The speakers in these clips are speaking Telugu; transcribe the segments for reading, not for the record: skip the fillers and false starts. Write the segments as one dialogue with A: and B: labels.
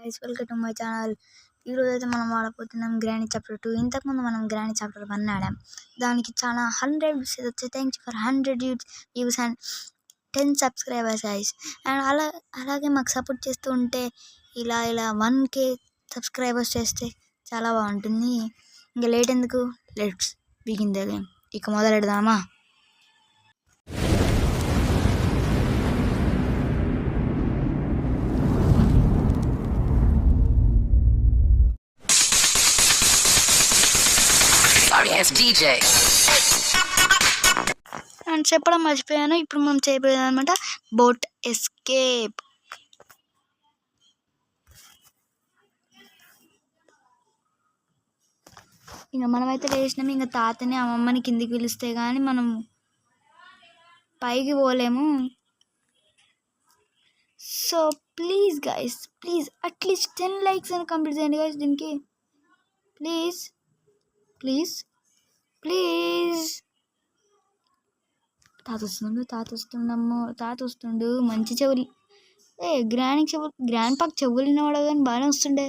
A: Guys, welcome to my channel. ఈరోజు అయితే మనం వాడబోతున్నాం గ్రానీ చాప్టర్ 2. ఇంతకుముందు మనం గ్రానీ చాప్టర్ 1 ఆడాం. దానికి చాలా 100 వ్యూస్ వచ్చాయి. Thank you for 100 views and 10 subscribers guys. And అలాగే మాకు సపోర్ట్ చేస్తూ ఉంటే ఇలా 1K సబ్స్క్రైబర్స్ చేస్తే చాలా బాగుంటుంది. ఇంకా లేట్ ఎందుకు, లెట్స్ బిగిన్ ద గేమ్. ఇక మొదలెడదామా?
B: DJ
A: అండ్ చెప్పడం మర్చిపోయాను. ఇప్పుడు మనం చేయబోయేది అనమాట బోట్ ఎస్కేప్. ఇంకా మనమైతే లేచినాము. ఇంకా తాతని అమ్మమ్మని కిందికి పిలిస్తే కానీ మనం పైకి పోలేము. So please guys, please at least 10 likes అని కంప్లీట్ చేయండి గైస్ దీనికి. Please please please. తాత వస్తుండు. మంచి చెవులు. గ్రాండ్ పాక్ చెవులు వినవాడు కానీ బాగానే వస్తుండే.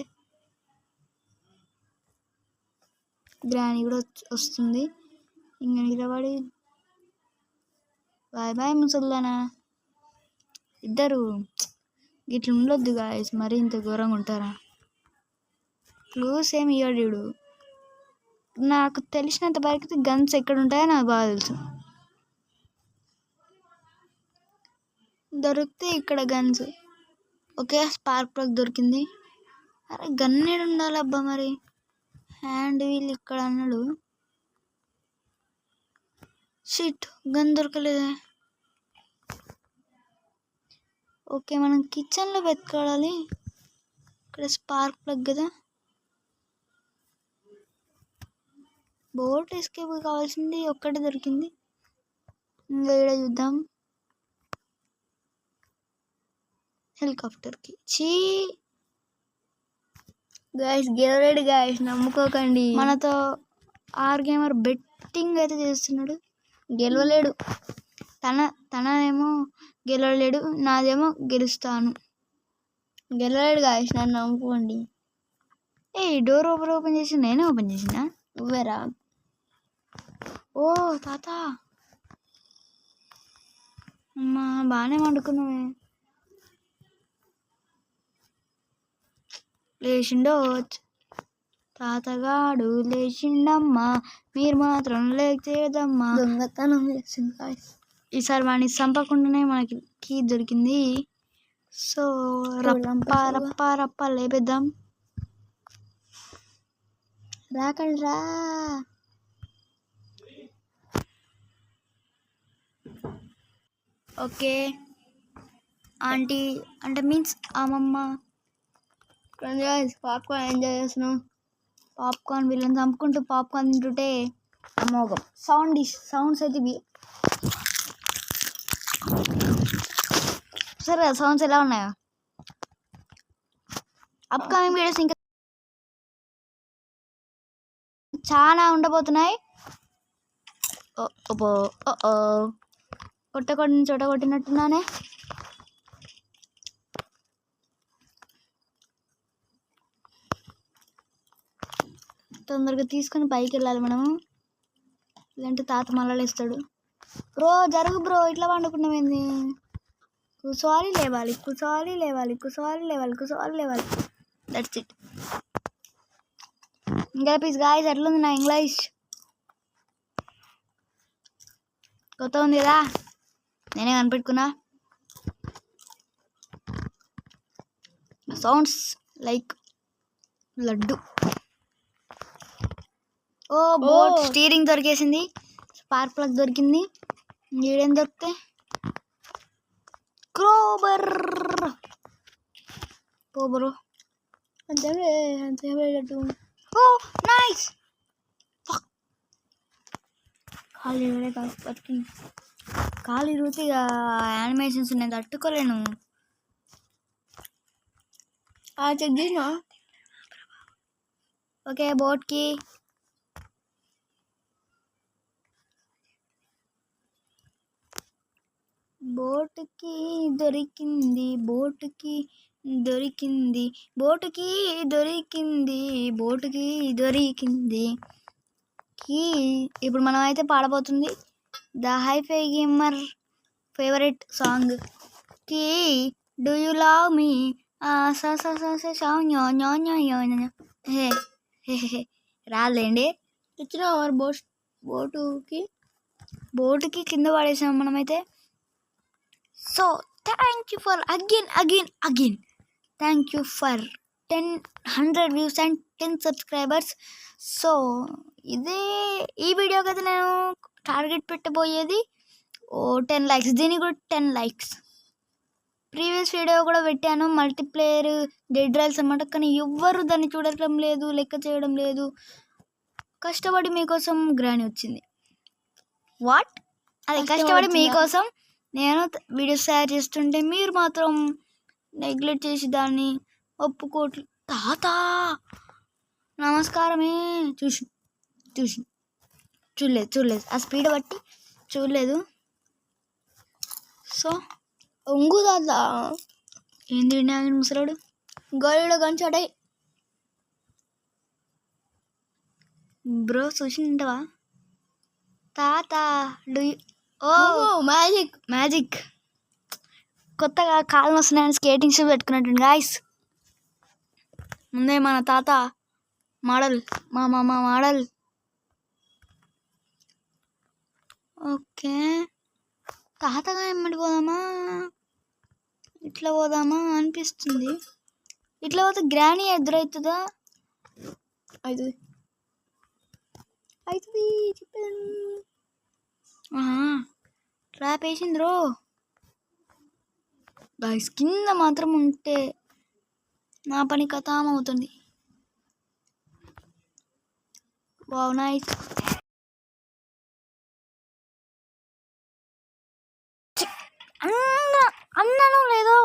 A: గ్రాని కూడా వస్తుంది. ఇంకా నిలబడి బాయ్ బాయ్ ముసల్దానా. ఇద్దరు ఇట్లా ఉండొద్దు గాయస్, మరీ ఇంత ఘోరంగా ఉంటారా? క్లూస్ ఏమి ఇయ్యాడు. నాకు తెలిసినంత వరకు గన్స్ ఎక్కడ ఉంటాయో నాకు బాగా తెలుసు. దొరికితే ఇక్కడ గన్స్. ఓకే, స్పార్క్ ప్లగ్ దొరికింది. అరే గన్నేడు ఉండాలబ్బా మరి. హ్యాండ్ వీల్ ఇక్కడ అన్నాడు. Shit, gun దొరకలేదే. ఓకే, మనం కిచెన్లో వెతుకోవాలి. ఇక్కడ స్పార్క్ ప్లగ్ కదా. బోట్ ఎస్కేప్ కావాల్సింది ఒక్కటే దొరికింది. ఇంకా ఇక్కడ చూద్దాం. హెలికాప్టర్కి గాయస్, గెలవలేడు గాయస్, నమ్ముకోకండి. మనతో ఆర్ గేమర్ బెట్టింగ్ అయితే చేస్తున్నాడు. గెలవలేడు. తననేమో గెలవలేడు, నాదేమో గెలుస్తాను. గెలవలేడు గాయస్, నన్ను నమ్ముకోండి. డోర్ ఓపెన్ చేసి నేనే ఓపెన్ చేసిన, నువ్వేరా. ఓ తాత, అమ్మా బాగానే వండుకున్నావే. లేచిండో తాతగాడు, లేచిండమ్మా, మీరు మాత్రం లేచేదమ్మా. దొంగతనం చేసింది గాయస్. ఈసారి వాడిని చంపకుండానే మనకి కీ దొరికింది. సో రప్ప లేపేద్దాం. రాకండి రా. ఓకే, ఆంటీ అంటే మీన్స్ అమ్మమ్మ. పాప్కార్న్ ఎంజాయ్ చేస్తున్నాం. పాప్కార్న్ వీళ్ళని చంపుకుంటూ పాప్కార్న్ తింటుంటే అమోఘం. సౌండ్స్ అయితే సరే, సౌండ్స్ ఎలా ఉన్నాయో. అప్కమింగ్ వీడియోస్ ఇంకా చాలా ఉండబోతున్నాయి. కొట్టిన చోట కొట్టినట్టున్నానే. తొందరగా తీసుకొని పైకి వెళ్ళాలి మనము, లేదంటే తాత మళ్ళలేస్తాడు. బ్రో జరుగు బ్రో, ఇట్లా వండుకున్నామేంది? కూర్చోవాలి లేవాలి. That's it. ఇంకా ప్లీజ్ గాయ్స్, ఎట్లుంది నా ఇంగ్లీష్? కొత్త ఉంది కదా, నేనే కనిపెట్టుకున్నా. Sounds like laddu. ఓ బోట్ స్టీరింగ్ దొరికేసింది. స్పార్క్ ప్లగ్ దొరికింది. ఈడేం దొరికితే క్రోబర్. బ్రో అంతే. Oh nice. ఖాళీ రూతిగా యానిమేషన్స్ నేను తట్టుకోలేను. చెక్ చేసిన. ఓకే, బోట్కి దొరికింది. బోట్కి దొరికింది బోటుకి దొరికింది బోటుకి దొరికింది కీ. ఇప్పుడు మనం అయితే పాడబోతుంది the hifi gamer favourite song కీ do you love me hey రాలేండి
B: ఇచ్చిన
A: బోటుకి కింద పడేసాం మనమైతే. So thank you for again thank you for 100 views and 10 subscribers. So ఈ వీడియోకి అయితే నేను టార్గెట్ పెట్టబోయేది 10 లైక్స్. దీనికి కూడా 10 లైక్స్. ప్రీవియస్ వీడియో కూడా పెట్టాను మల్టీప్లేయర్ డెడ్ రైల్స్ అన్నమాట, కానీ ఎవ్వరు దాన్ని చూడటం లేదు, లెక్క చేయడం లేదు. కష్టపడి మీకోసం గ్రాని వచ్చింది. వాట్ అది కష్టపడి మీకోసం నేను వీడియోస్ తయారు చేస్తుంటే మీరు మాత్రం నెగ్లెక్ట్ చేసి దాన్ని ఒప్పుకోట్లు. తాత నమస్కారమే చూడలేదు ఆ స్పీడ్ బట్టి చూడలేదు. సో
B: ఉంగు తాత
A: ఏంది ముసలాడు
B: గోళీలో గంచాడే
A: బ్రో చూసింటవా తాత. ఓ మ్యాజిక్ కొత్తగా కాలు వస్తున్నాయని స్కేటింగ్ షూ పెట్టుకున్నట్టు గాయస్. ముందే మన తాత మోడల్ మా మోడల్. ఓకే తాతగా ఎమ్మడి పోదామా ఇట్లా పోదామా అనిపిస్తుంది. ఇట్లా పోతే గ్రానీ ఎదురవుతుందా? అవుతుంది చెప్పాను. ట్రాప్ వేసింది రో గాయస్. కింద మాత్రం ఉంటే నా పని కథం అవుతుంది. Wow nice. అన్నాను లేదో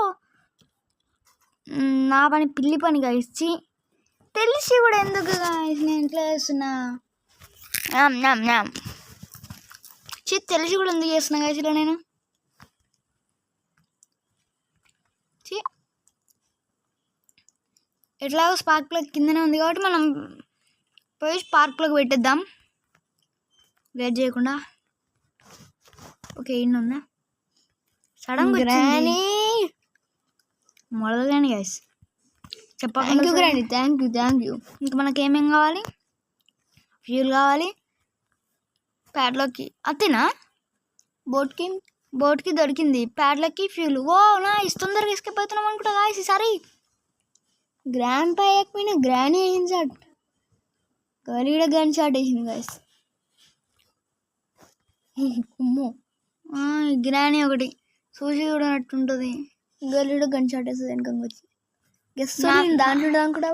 A: నా పని పిల్లి పని గాయస్. తెలిసి కూడా ఎందుకు గాయస్ నేను ఇట్లా చేస్తున్నా? తెలిసి కూడా ఎందుకు చేస్తున్నా గాయస్ ఇలా నేను? ఎట్లాగో స్పార్క్ ప్లగ్ కిందనే ఉంది కాబట్టి మనం పోయి స్పార్క్ ప్లగ్ పెట్టేద్దాం వెయిట్ చేయకుండా. ఓకే ఇన్నున్నా సడన్ గ్రానీ మొదలుగాని గైస్
B: చెప్పండి. Granny thank you.
A: ఇంకా మనకి ఏమేం కావాలి? ఫ్యూల్ కావాలి, ప్యాడ్లోకి అతేనా బోట్కి దొరికింది, ప్యాడ్లకి ఫ్యూల్. ఓ నైస్. తొందరగా ఎస్కేప్ అవుతున్నాం అనుకుంటా గాయస్ ఈసారి.
B: గ్రాండ్ పై ఎక్కిపోయిన గ్రానీ వేసింది షాట్, గలీడ గన్ షాట్ వేసింది గాయస్.
A: అమ్మో గ్రానీ ఒకటి చూసి చూడనట్టుంటుంది.
B: గలీడ గన్ షాట్ వేస్తుంది వెనకంగా వచ్చి. దాంట్లో కూడా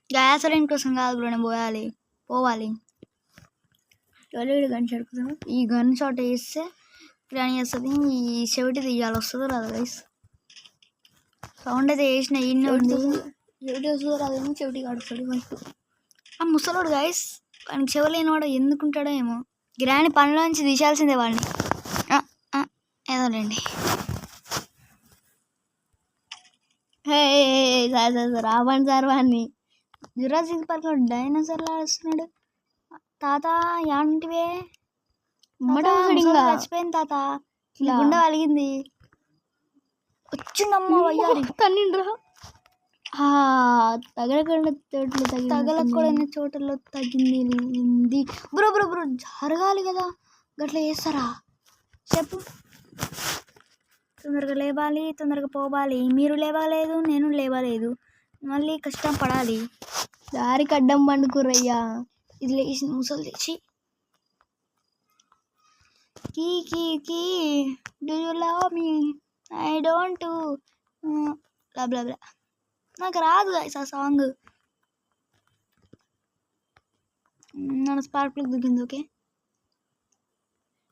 A: గ్యాసోలిన్ కోసం కాదు బ్రో, నేను పోవాలి
B: గలీడ గన్ షాట్ కోసం.
A: ఈ గన్ షాట్ వేస్తే గ్రానీ వస్తుంది. ఈ చెవిటి తీయాలి వస్తుందో రాదు గైస్. సౌండ్ అయితే వేసిన ఇన్ని ఉంది.
B: చెవిటి వస్తుందో రాదేమో, చెవిటి కాడుస్తాడు ఫస్ట్
A: ఆ ముసలోడు గైస్. వానికి చెవులేని వాడు ఎందుకుంటాడో ఏమో. గ్రానీ పనిలోంచి తీసాల్సిందే వాడిని. ఏదోలేండి.
B: రావండి సార్ వాడిని.
A: జురాసిక్ పార్క్లో డైనోసార్లు ఆడుస్తున్నాడు. తాత యాంటివే చచ్చిపోయింది తాత. గుండె వలిగింది. వచ్చిందమ్మా వయ్యారి.
B: తన్నిండ్రా
A: తగలకూడని చోట్లలో తగింది. బ్రో జరగాలి కదా, గట్లా చేస్తారా చెప్పు. తొందరగా లేవాలి, తొందరగా పోవాలి. మీరు లేవలేదు, నేను లేవలేదు, మళ్ళీ కష్టం పడాలి.
B: దారికి అడ్డం పండుకురయ్యా.
A: ఇది లేచి ముసలు తెచ్చి కీ do you love me I don't blah blah blah. నాకు రాదు గైస్ ఆ సాంగ్. మన స్పార్క్ ప్లగ్ దిగింది. ఓకే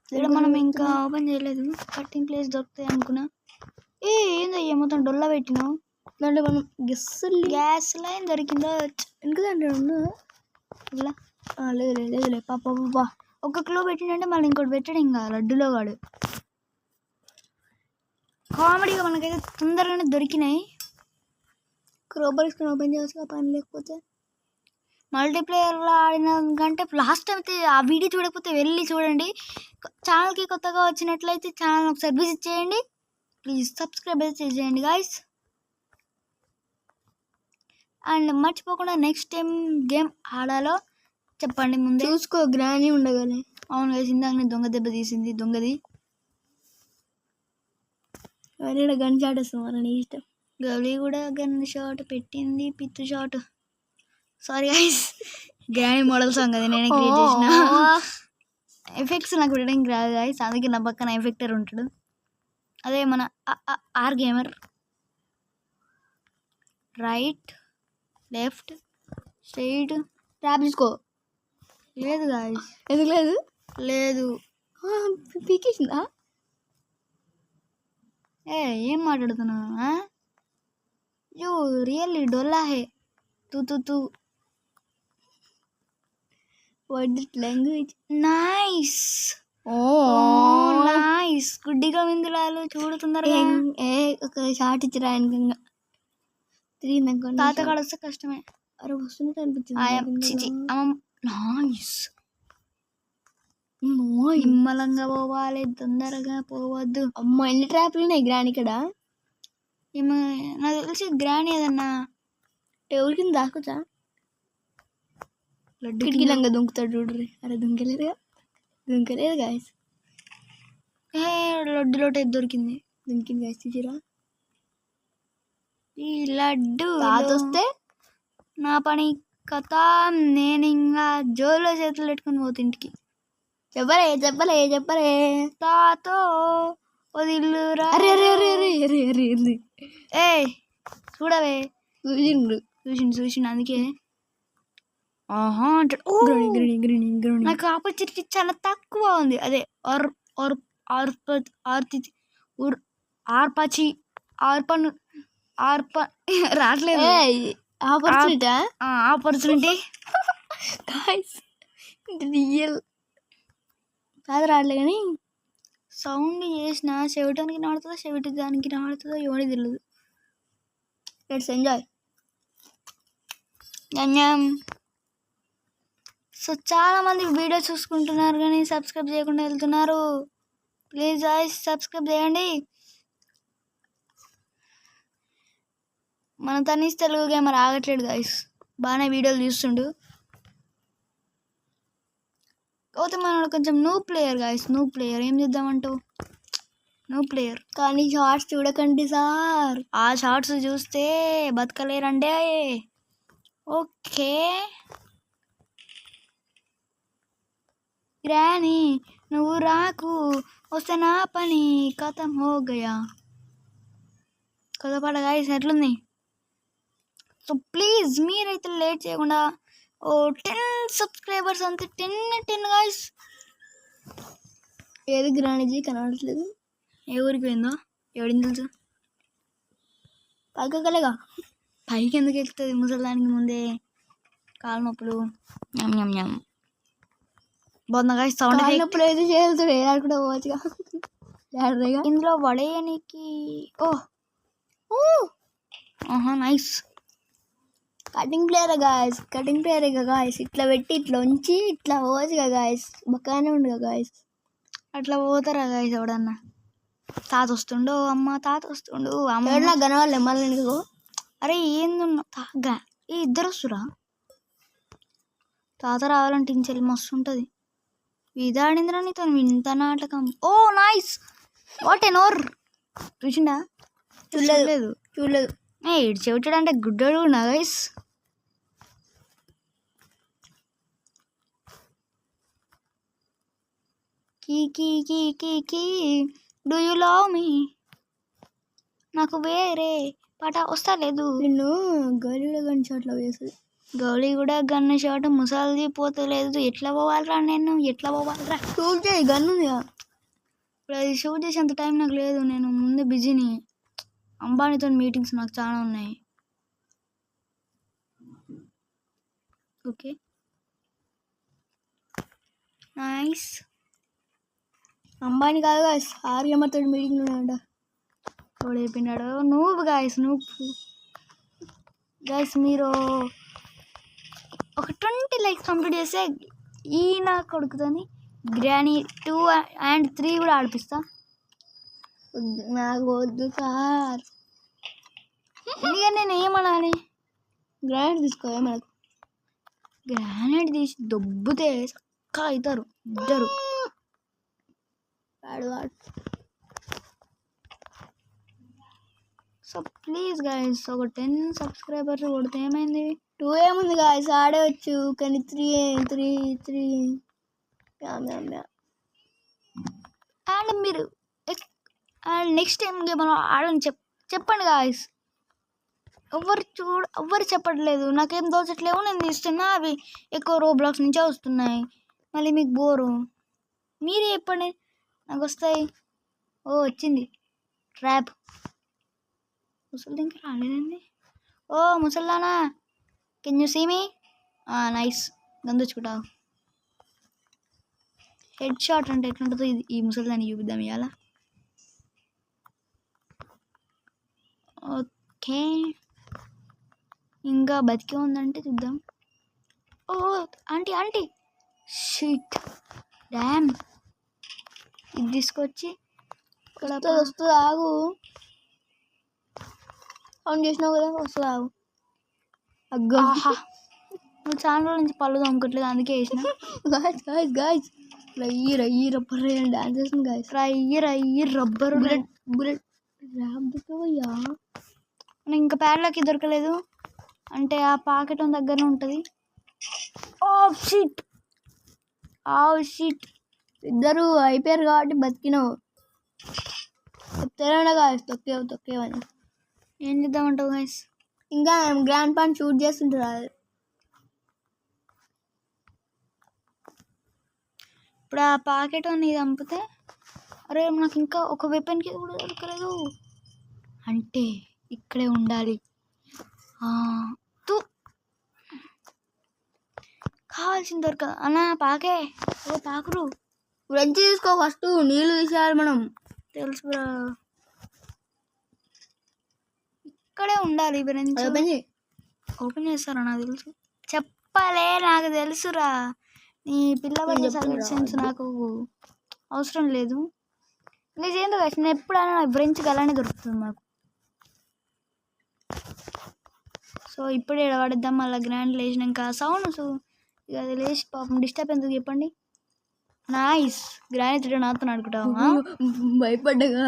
A: ఇక్కడ మనం ఇంకా ఓపెన్ చేయలేదు. కట్టింగ్ ప్లేస్ దొరుకుతాయి అనుకున్నా. ఏందయ్యా మొత్తం డొల్ల పెట్టినావు.
B: దాంట్లో మనం
A: గ్యాస్ లైన్ దొరికిందో
B: ఇంకా దాంట్లో
A: ఇలా లేదులే పాప. ఒక కిలో పెట్టిండంటే మళ్ళీ ఇంకోటి పెట్టాడు ఇంకా లడ్డులో వాడు. కామెడీగా మనకైతే తొందరగానే దొరికినాయి.
B: క్రోబర్ తీసుకుని ఓపెన్ చేయవచ్చు పని లేకపోతే.
A: మల్టీప్లేయర్లో ఆడిన కంటే లాస్ట్ టైం అయితే ఆ వీడియో చూడకపోతే వెళ్ళి చూడండి. ఛానల్కి కొత్తగా వచ్చినట్లయితే ఛానల్ ఒకసారి విజిట్ చేయండి. ప్లీజ్ సబ్స్క్రైబ్ అయితే చేయండి గాయస్. అండ్ మర్చిపోకుండా నెక్స్ట్ టైం గేమ్ ఆడాలో చెప్పండి ముందే.
B: చూసుకో గ్రానీ ఉండగానే.
A: అవును గాయస్, ఇందాక నేను దొంగ దెబ్బ తీసింది దొంగది.
B: ఎవరైనా గన్ షాట్ వస్తాం నీ ఇష్టం.
A: గౌరీ కూడా గన్ షాట్ పెట్టింది, పిత్తు shot. Sorry guys, grand model song అది నేనే క్రియేట్ చేసిన. ఎఫెక్ట్స్ నాకు పెట్టడానికి రాదు గైస్, అందుకే నా పక్కన ఎఫెక్టర్ ఉంటాడు. అదే మన ఆర్ గేమర్. రైట్ లెఫ్ట్ స్ట్రైట్
B: ట్రాప్ తీసుకో.
A: లేదు గాయస్,
B: ఎందుకు లేదు?
A: లేదు.
B: పీకేసిందా?
A: ఏం మాట్లాడుతున్నావు? యూ రియల్లీ డొల్లా హే తూ.
B: What this language?
A: Nice. Nice. గుడ్డిగా విందులాలు చూడుతున్నారు.
B: ఒక షార్ట్ ఇచ్చిరా ఆయనకంగా 3
A: తాతగాడు వస్తే కష్టమే.
B: అరే వస్తున్నట్టు అనిపించింది.
A: నైస్. నిమ్మలంగా పోవాలి, తొందరగా పోవద్దు.
B: అమ్మ ఎన్ని ట్రాప్లు ఉన్నాయి గ్రాని ఇక్కడ.
A: నాకు తెలిసి గ్రాని ఏదన్నా
B: టేబుల్ కింద దాకొచ్చా?
A: లడ్డు
B: కిటికీలంగా దుంకుతాడు చూడ్రి. అరే దుంకలేదు గాయస్.
A: లడ్డులో టైప్ దొరికింది.
B: దుంకింది గాయస్, చూసిరా?
A: ఈ లడ్డు
B: వస్తే
A: నా పని కథ. నేను ఇంకా జోలో చేతులు పెట్టుకుని పోతే ఇంటికి.
B: చెప్పలే
A: తాతో వదిల్లు రా. ఏ చూడవే, చూసిండు అందుకే ఆహా అంటాడు. నాకు ఆపర్చునిటీ చాలా తక్కువ ఉంది. అదే రావట్లేదు. ఆపర్చునిటీ
B: రియల్ కాదు, రావట్లే. కానీ
A: సౌండ్ చేసిన చెవిటానికి నాడుతుందో చెవిటి దానికి నాడుతుందో ఎవరికి తెలియదు.
B: Let's enjoy.
A: సో చాలా మంది వీడియో చూసుకుంటున్నారు కానీ సబ్స్క్రైబ్ చేయకుండా వెళ్తున్నారు. ప్లీజ్ గాయ్స్ సబ్స్క్రైబ్ చేయండి. మన తనీష్ తెలుగు గేమర్ ఆగట్లేడు గాయ్స్, బాగానే వీడియోలు చూస్తుండు. కాకపోతే మనోడు కొంచెం new player guys, new player. ఏం చేద్దామంటావు? న్యూ ప్లేయర్
B: కానీ షార్ట్స్ చూడకండి సార్.
A: ఆ షార్ట్స్ చూస్తే బతకలేరండే. ఓకే గ్రాని నువ్వు రాకు, వస్తే నా పని ఖతం హో గయా. కొత్త పాట గాయస్ ఎట్లుంది? సో ప్లీజ్ మీరైతే లేట్ చేయకుండా 10 సబ్స్క్రైబర్స్ అంతే. 10 గాయస్.
B: ఏది గ్రానిజీ కనబడట్లేదు.
A: ఏ ఊరికి పోయిందో ఎవడిని తెలుసు?
B: పైకలేగా.
A: పైకి ఎందుకు ఎక్కుతుంది? ముసలిదానికి ముందే కాలు నొప్పులు. బాగుందా గాయస్ సౌండ్?
B: నొప్పులు అయితే చేస్తాడు, ఏడాడు కూడా పోవచ్చుగా.
A: ఇందులో వడేయనికి నైస్.
B: Cutting player guys. ఇట్లా పెట్టి ఇట్లా ఉంచి ఇట్లా పోవచ్చుగా గాయస్. బక్కగానే ఉండగా గాయస్.
A: అట్లా పోతారా గాయస్? ఎవడన్నా తాత వస్తుండు, తాత వస్తుండు,
B: అమ్మ గనవాళ్ళే మళ్ళీ నీకు.
A: అరే ఏందున్నా ఇద్దరు వస్తురా? తాత రావాలంటే ఇంచెల్లి మస్తు ఉంటుంది. ఇదాడిందిరా నీతో ఇంత నాటకం. Oh nice. వాట్ ఎన్ ఓర్. చూసిండా? చూడలేదు. ఇటు చెవిటాడు అంటే గుడ్డోడు నా గైస్. కీ డూ యూ లవ్ మీ? నాకు వేరే పాట వస్తా లేదు.
B: నిన్ను గౌరీ గన్ షాట్లో వేస్తుంది.
A: గౌరీ కూడా గన్ను షాట్ ముసాల్ది పోతలేదు. ఎట్లా పోవాలరా నేను?
B: షూట్ చేయి, గన్ ఉంది.
A: ఇప్పుడు అది షూట్ చేసేంత టైం నాకు లేదు. నేను ముందే బిజీని. అంబానీతో మీటింగ్స్ నాకు చాలా ఉన్నాయి. Okay nice.
B: అంబానీ కాదు గాయస్, ఆర్యమతో మీటింగ్ ఉన్నాడ.
A: వాడు చెప్పిండాడు నువ్వు గాయస్. నువ్వు గైస్ మీరు ఒక 20 లైక్స్ కంప్లీట్ చేస్తే ఈయన కొడుకుతోని గ్రానీ 2 and 3 కూడా ఆడిపిస్తా.
B: నాకు వద్దు సార్.
A: ఎందుకంటే నేను ఏమనాలి,
B: గ్రానైట్ తీసుకో. మనకు
A: గ్రానైట్ తీసి దొబ్బుతే చక్కగా అవుతారు ఇద్దరు.
B: వాడు
A: సో ప్లీజ్ గైస్ ఒక 10 సబ్స్క్రైబర్స్ కొడితే ఏమైంది?
B: 2 ఏముంది గాయస్, ఆడవచ్చు. కానీ 3
A: అండ్ మీరు అండ్ నెక్స్ట్ టైం మనం ఆడని చెప్పండి గాయస్. ఎవ్వరు చెప్పట్లేదు, నాకేం దోచట్లేవు, నేను తీస్తున్నా అవి ఎక్కువ రోబ్లాక్స్ నుంచే వస్తున్నాయి. మళ్ళీ మీకు బోరు, మీరే చెప్పండి నాకు వస్తాయి. ఓ వచ్చింది ట్రాప్. ముసలి ఇంకా రాలేదండి. ఓ ముసల్దానా, can you see me? Nice, గందొచ్చుకుంటావు. హెడ్ షాట్ అంటే ఎట్లుంటుందో ఇది ఈ ముసలిదాన్ని చూపిద్దాం ఇవాళ. ఓకే ఇంకా బతికే ఉందంటే చూద్దాం. ఓ ఆంటీ షీట్ డ్యామ్. ఇది తీసుకొచ్చి ఇక్కడ
B: వస్తుంది. ఆగు, అవును చేసినావు కదా, వస్తుంది. ఆగు. అగ్గో,
A: నువ్వు చాలా రోజుల నుంచి పళ్ళు తోముకోవట్లేదు, అందుకే వేసిన.
B: గాయస్ రయ్యి రబ్బర్ డాన్స్ చేస్తుంది గాయస్.
A: రయ్యి రబ్బరు
B: బుల్లెట్ రాబోయా.
A: ఇంకా ప్యాడ్లోకి దొరకలేదు అంటే ఆ పాకెట్ దగ్గరనే ఉంటుంది. ఓ షీట్
B: ఇద్దరు అయిపోయారు కాబట్టి బతికినావు. చెప్తారా గాయస్, తొక్కేవని.
A: ఏం చేద్దామంటావు గాయస్?
B: ఇంకా గ్రాండ్ పాన్ షూట్ చేస్తుంటారు.
A: ఇప్పుడు ఆ పాకెట్ అని చంపితే, అరే నాకు ఇంకా ఒక వెపన్కి కూడా దొరకలేదు అంటే ఇక్కడే ఉండాలి. కావాల్సింది దొరకదు అన్న. పాకే ఓ పాకురు
B: ఫ్రెంచ్ తీసుకో, ఫస్ట్ నీళ్ళు తీసేయాలి మనం.
A: తెలుసు బ్రో, ఇక్కడే ఉండాలి. ఫ్రెంచ్ ఓపెన్ చేస్తారా? నాకు తెలుసు, చెప్పలే నాకు తెలుసురా. నీ పిల్ల సజెషన్స్ నాకు అవసరం లేదు. నిజేందో కదా, నేను ఎప్పుడైనా నాకు ఫ్రెంచ్ అలానే దొరుకుతుంది నాకు. సో ఇప్పుడే పడిద్దాం మళ్ళీ గ్రాండ్ లేచినాక సౌండ్. సో ఇక అది లేచి పాపం డిస్టర్బ్ ఎందుకు చెప్పండి. నైస్, గ్రాండ్ తిరిగి నాతో ఆడుకుంటావా?
B: భయపడ్డగా.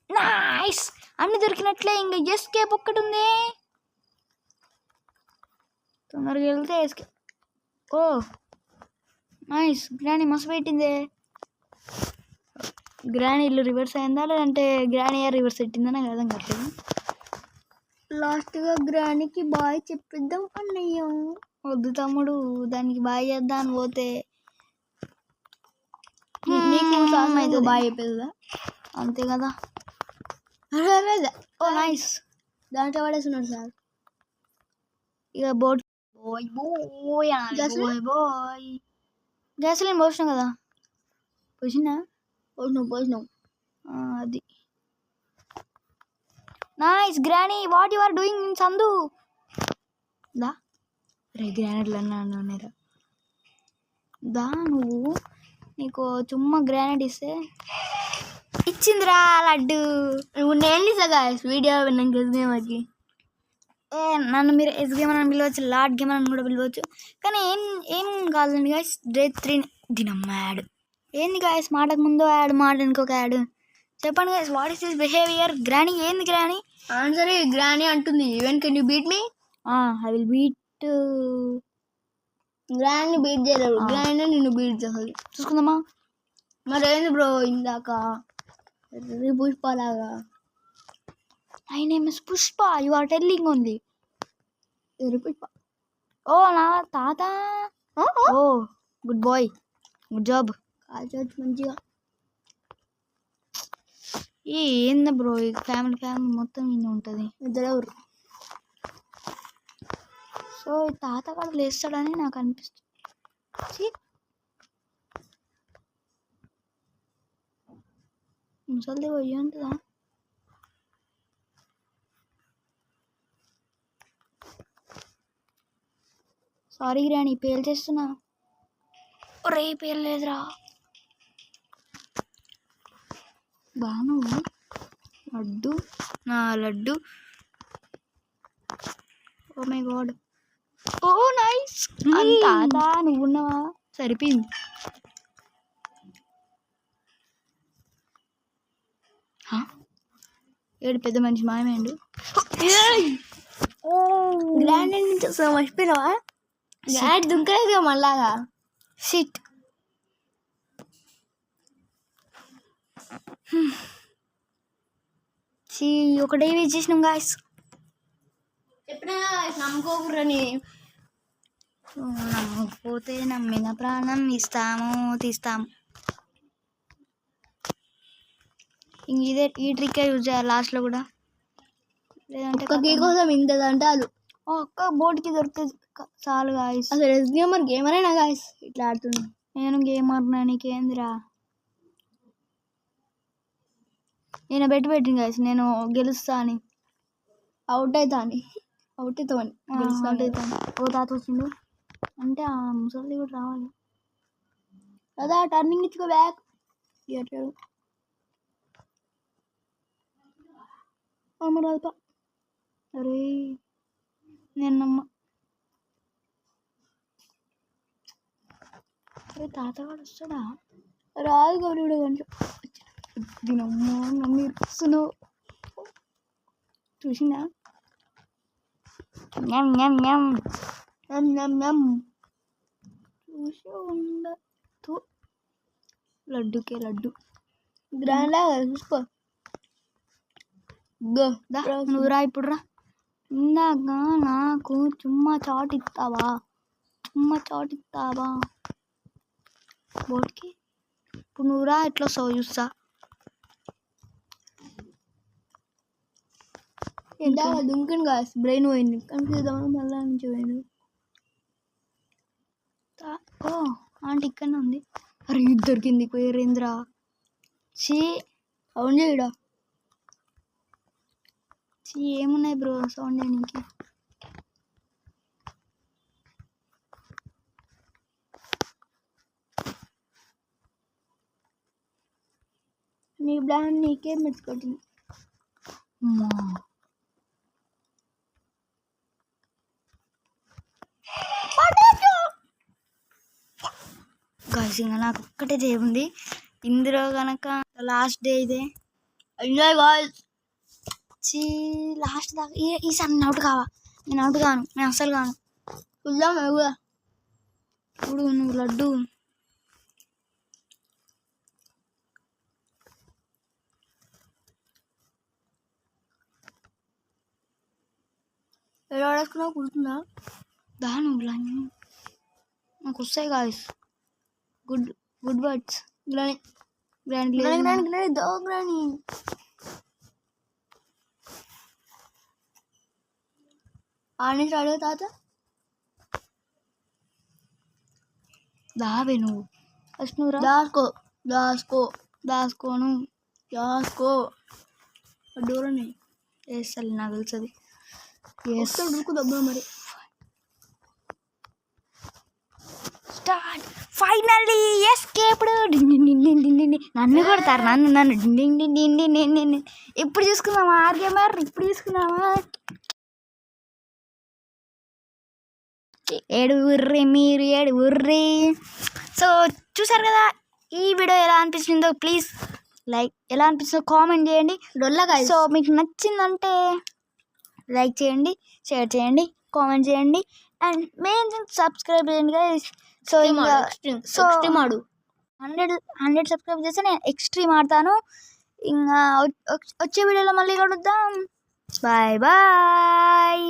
A: నైస్, అన్ని దొరికినట్లే. ఇంకా ఎస్కేప్ ఒక్కటి ఉంది, తొందరగా వెళ్తే ఎస్కేప్. ఓ నైస్, గ్రానీ మస్తు పెట్టిందే. గ్రానీ ఇల్లు రివర్స్ అయిందా లేదంటే గ్రానీ రివర్స్ పెట్టిందా నాకు అర్థం కావట్లేదు.
B: లాస్ట్గా గ్రానీకి బాయ్ చెప్పిద్దాం అన్నయ్య.
A: వద్దు తమ్ముడు, దానికి బాయ్ చేద్దాం అని పోతే
B: నీకు బాయ్ చెప్పేదా?
A: అంతే కదా. ఓ నైస్,
B: దాంట్లో పడేస్తున్నాడు సార్.
A: ఇక బోట్ బోయ్ బోయ్ గ్యాసులీన్ పోసినాం కదా. పోసినాం అది. Nice granny, what you are doing in సందు? దా రే గ్రానైట్లు అన్నారా దా. నువ్వు నీకు చుమ్మా గ్రానైట్ ఇస్తే ఇచ్చిందిరా లడ్డు.
B: నువ్వు నేను ఇస్తా గాయస్ వీడియో విన్నాక ఎస్గేమకి.
A: నన్ను మీరు ఎస్గేమ్ అని పిలవచ్చు, లాడ్ గేమ్ అని కూడా పిలవచ్చు. కానీ ఏం కాదండి గాయస్. డే 3 దినమ్మ యాడ్ ఏంది గాయస్? మాటకు ముందు యాడ్, మాట ఇంకొక యాడ్. చెప్పండి guys, what is this behaviour? Granny ఏంది గ్రానీ?
B: ఆన్సర్ గ్రానీ అంటుంది. Even can you beat me?
A: I will beat.
B: Granny beat చేయలేవు, గ్రానీ నిన్ను బీట్ చేస్తుంది.
A: చూసుకుందామా?
B: మరేంది బ్రో ఇందాక పుష్పలాగా?
A: My name is Pushpa, you are telling only.
B: Pushpa.
A: ఓ నా తాత. Oh good boy, good job.
B: కాల్చవచ్చు మంచిగా.
A: ఏంది బ్రో, ఫ్యామిలీ మొత్తం ఇన్ని ఉంటుంది.
B: ఇద్దరెవరు?
A: సో తాత కూడా లేస్తాడని నాకు అనిపిస్తుంది. ముసలిది పోయి ఉంటుందా? సారీ గ్రాని పేల్చేస్తున్నా. ఒరే పేర్లేదురా. బాను లడ్డు నా లడ్డు. Oh my god. Oh nice. తాత నువ్వున్నావా? సరిపోయింది. ఏడు పెద్ద మనిషి మాయమేండు.
B: గ్రాండ్ నుంచి మర్చిపోయినావా? గ్రాండ్ దుంకలేదుగా మళ్ళాగా.
A: షిట్. ఒకటే వేస్ట్ చేసినాం గాయస్.
B: చెప్పినా నమ్ముకోకూడని.
A: నమ్మకపోతే నమ్మిన ప్రాణం ఇస్తాము తీస్తాము. ఇంక ఇదే ఈ ట్రిక్ యూజ్ చేయాలి లాస్ట్లో కూడా. లేదంటే
B: ఒక్క కోసం ఇంత దంటాలు.
A: ఒక్క బోర్డుకి దొరుకుతుంది చాలు గాయస్.
B: అసలు గేమర్ గేమరేనా గాయస్ ఇట్లా ఆడుతున్నా?
A: నేను గేమర్ నీకేందిరా. నేను పెట్టింది గాయస్ నేను గెలుస్తా అని.
B: అవుట్ అవుతాను.
A: ఓ తాత వచ్చిండు అంటే ఆ ముసలి కూడా రావాలి
B: కదా. టర్నింగ్ ఇచ్చుకో బ్యాక్.
A: అమ్మరాప. అరే నేను నమ్మ. అరే తాతగాడు వస్తాడా?
B: రాదు గౌరీ కూడా కొంచెం.
A: దీనమ్మో నన్ను ఇరుస్తున్నావు. చూసిందా? చూసి ఉండదు. లడ్డుకే లడ్డు.
B: గ్రాండ్ లాగా చూసుకో.
A: నువ్వు రా ఇప్పుడు రా. ఇందాక నాకు చుమ్మా చాట్ ఇస్తావా? బోట్కి ఇప్పుడు నువ్వు రా. ఎట్లా వస్తావు చూస్తా.
B: ఇందాక దుంకింది కాదు, బ్రెయిన్ పోయింది. కన్ఫ్యూజ్ అవ్వడం మళ్ళీ నుంచి పోయింది.
A: ఓ ఆంటీ ఇక్కడనే ఉంది. అరే ఇద్దరు కిందికి పోయారేంద్ర.
B: సౌండ్ చేయడా?
A: ఏమున్నాయి బ్రో సౌండ్ చేయడానికి?
B: నీ బ్లాన్ నీకే మెచ్చుకోవట్లేదు.
A: గాయస్ ఇంకా నాకు ఒక్కటే డే ఉంది ఇందులో కనుక. లాస్ట్ డే ఇదే.
B: Enjoy guys.
A: లాస్ట్ దాకా ఈసారి నేను అవుట్ కావా? నేను అవుట్ కాను, నేను అస్సలు కాను.
B: చూద్దాం కూడా.
A: ఇప్పుడు నువ్వు లడ్డు.
B: ఎలా ఆడేసుకున్నావు? కూర్చున్నా
A: దా నువ్వు నాకు వస్తాయి గాయస్. Good words. గ్రాండ్
B: గ్రాని ఆడి ఆడే తాత.
A: దావే నువ్వు ఫస్ట్ నువ్వు రా. దాసుకోను
B: డోరని
A: వేస్తాను నాకు తెలుస్తుంది.
B: ఉడుకు దబ్బా మరి.
A: స్టార్ట్. Finally escaped. నన్ను కొడతారు. నన్ను ఇప్పుడు చూసుకుందామా ఆర్గేమర్? ఇప్పుడు చూసుకుందామా? ఏడు ఉర్రి మీరు ఏడు ఉర్రి. సో చూసారు కదా ఈ వీడియో ఎలా అనిపించిందో ప్లీజ్ ఎలా అనిపించిందో కామెంట్ చేయండి. సో మీకు నచ్చిందంటే లైక్ చేయండి, షేర్ చేయండి, కామెంట్ చేయండి అండ్ మెయిన్ సబ్స్క్రైబ్ చేయండి గైస్. సో ఇంకా 100 సబ్స్క్రైబ్ చేస్తే నేను ఎక్స్ట్రీమ్ ఆడతాను. ఇంకా వచ్చే వీడియోలో మళ్ళీ కలుద్దాం. Bye bye.